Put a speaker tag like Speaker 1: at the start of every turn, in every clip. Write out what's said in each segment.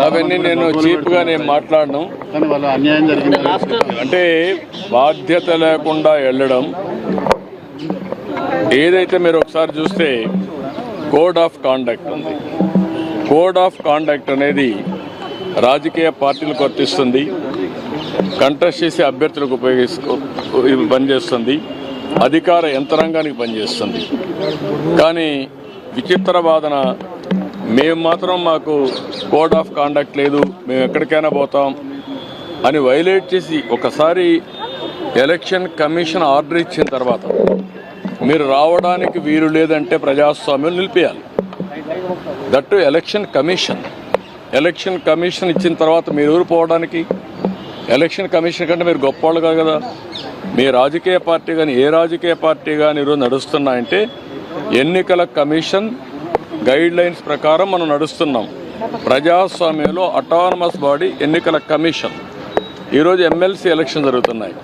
Speaker 1: అవన్నీ నేను చీప్గా నేను మాట్లాడను.
Speaker 2: కానీ వాళ్ళు అన్యాయం జరిగింది
Speaker 1: అంటే బాధ్యత లేకుండా వెళ్ళడం ఏదైతే మీరు ఒకసారి చూస్తే కోడ్ ఆఫ్ కాండక్ట్ ఉంది. కోడ్ ఆఫ్ కాండక్ట్ అనేది రాజకీయ పార్టీలకు వర్తిస్తుంది, కంటెస్ట్ చేసే అభ్యర్థులకు పనిచేస్తుంది, అధికార యంత్రాంగానికి పనిచేస్తుంది. కానీ విచిత్ర వాదన మేము మాత్రం మాకు కోడ్ ఆఫ్ కాండక్ట్ లేదు, మేము ఎక్కడికైనా పోతాం అని వైలేట్ చేసి ఒకసారి ఎలక్షన్ కమిషన్ ఆర్డర్ ఇచ్చిన తర్వాత మీరు రావడానికి వీలు లేదంటే ప్రజాస్వామ్యం నిలిపేయాలి. దట్టు ఎలక్షన్ కమిషన్ ఇచ్చిన తర్వాత మీరు ఊరు పోవడానికి ఎలక్షన్ కమిషన్ కంటే మీరు గొప్పవాళ్ళు కాదు కదా. మీ రాజకీయ పార్టీ కానీ ఏ రాజకీయ పార్టీ కానీ ఈరోజు నడుస్తున్నాయంటే ఎన్నికల కమిషన్ గైడ్ లైన్స్ ప్రకారం మనం నడుస్తున్నాం. ప్రజాస్వామ్యంలో అటానమస్ బాడీ ఎన్నికల కమిషన్. ఈరోజు ఎమ్మెల్సీ ఎలక్షన్ జరుగుతున్నాయి.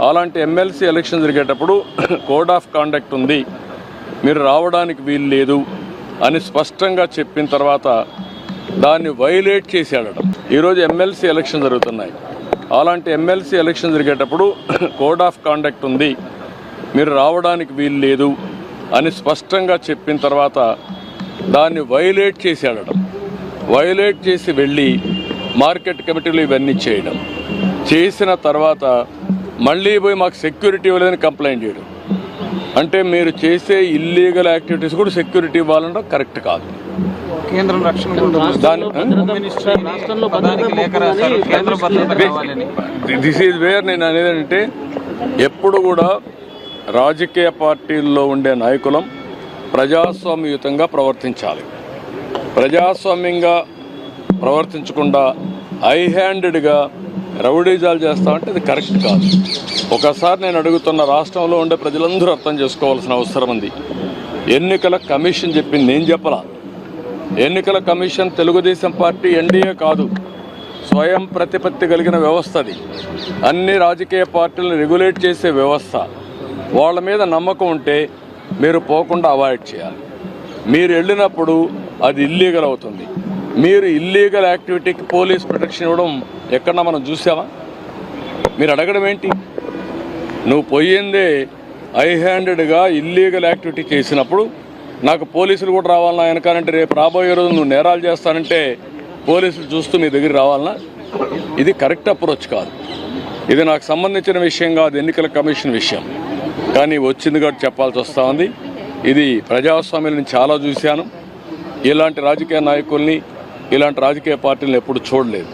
Speaker 1: అలాంటి ఎమ్మెల్సీ ఎలక్షన్ జరిగేటప్పుడు కోడ్ ఆఫ్ కాండక్ట్ ఉంది, మీరు రావడానికి వీలు లేదు అని స్పష్టంగా చెప్పిన తర్వాత దాన్ని వైలేట్ చేసి వెళ్ళడం. ఈరోజు ఎమ్మెల్సీ ఎలక్షన్ జరుగుతున్నాయి. అలాంటి ఎమ్మెల్సీ ఎలక్షన్ జరిగేటప్పుడు కోడ్ ఆఫ్ కాండక్ట్ ఉంది, మీరు రావడానికి వీలు లేదు అని స్పష్టంగా చెప్పిన తర్వాత దాన్ని వైలేట్ చేసి వెళ్ళడం. వైలేట్ చేసి వెళ్ళి మార్కెట్ కమిటీలు ఇవన్నీ చేయడం. చేసిన తర్వాత మళ్ళీ పోయి మాకు సెక్యూరిటీ ఇవ్వలేదని కంప్లైంట్ చేయడం. అంటే మీరు చేసే ఇల్లీగల్ యాక్టివిటీస్ కూడా సెక్యూరిటీ ఇవ్వాలంటే కరెక్ట్ కాదు. దిస్ ఈజ్ వేర్ నేను అనేది అంటే ఎప్పుడు కూడా రాజకీయ పార్టీల్లో ఉండే నాయకులం ప్రజాస్వామ్యయుతంగా ప్రవర్తించాలి. ప్రజాస్వామ్యంగా ప్రవర్తించకుండా హై హ్యాండెడ్గా రౌడీజాలు చేస్తామంటే అది కరెక్ట్ కాదు. ఒకసారి నేను అడుగుతున్న, రాష్ట్రంలో ఉండే ప్రజలందరూ అర్థం చేసుకోవాల్సిన అవసరం ఉంది. ఎన్నికల కమిషన్ చెప్పింది, నేను చెప్పలా. ఎన్నికల కమిషన్ తెలుగుదేశం పార్టీ ఎన్డీఏ కాదు, స్వయం ప్రతిపత్తి కలిగిన వ్యవస్థ. అది అన్ని రాజకీయ పార్టీలను రెగ్యులేట్ చేసే వ్యవస్థ. వాళ్ళ మీద నమ్మకం ఉంటే మీరు పోకుండా అవాయిడ్ చేయాలి. మీరు వెళ్ళినప్పుడు అది ఇల్లీగల్ అవుతుంది. మీరు ఇల్లీగల్ యాక్టివిటీకి పోలీస్ ప్రొటెక్షన్ ఇవ్వడం ఎక్కడన్నా మనం చూసామా? మీరు అడగడం ఏంటి? నువ్వు పోయిందే హై హ్యాండెడ్గా ఇల్లీగల్ యాక్టివిటీ చేసినప్పుడు నాకు పోలీసులు కూడా రావాలన్నా వెనకాలంటే రేపు రాబోయే రోజు నువ్వు నేరాలు చేస్తానంటే పోలీసులు చూస్తూ మీ దగ్గర రావాలన్నా? ఇది కరెక్ట్ అప్రోచ్ కాదు. ఇది నాకు సంబంధించిన విషయం కాదు, ఎన్నికల కమిషన్ విషయం. కానీ వచ్చింది కాబట్టి చెప్పాల్సి వస్తూ ఉంది. ఇది ప్రజాస్వామ్యం నేను చాలా చూశాను. ఇలాంటి రాజకీయ నాయకుల్ని, ఇలాంటి రాజకీయ పార్టీలను ఎప్పుడు చూడలేదు.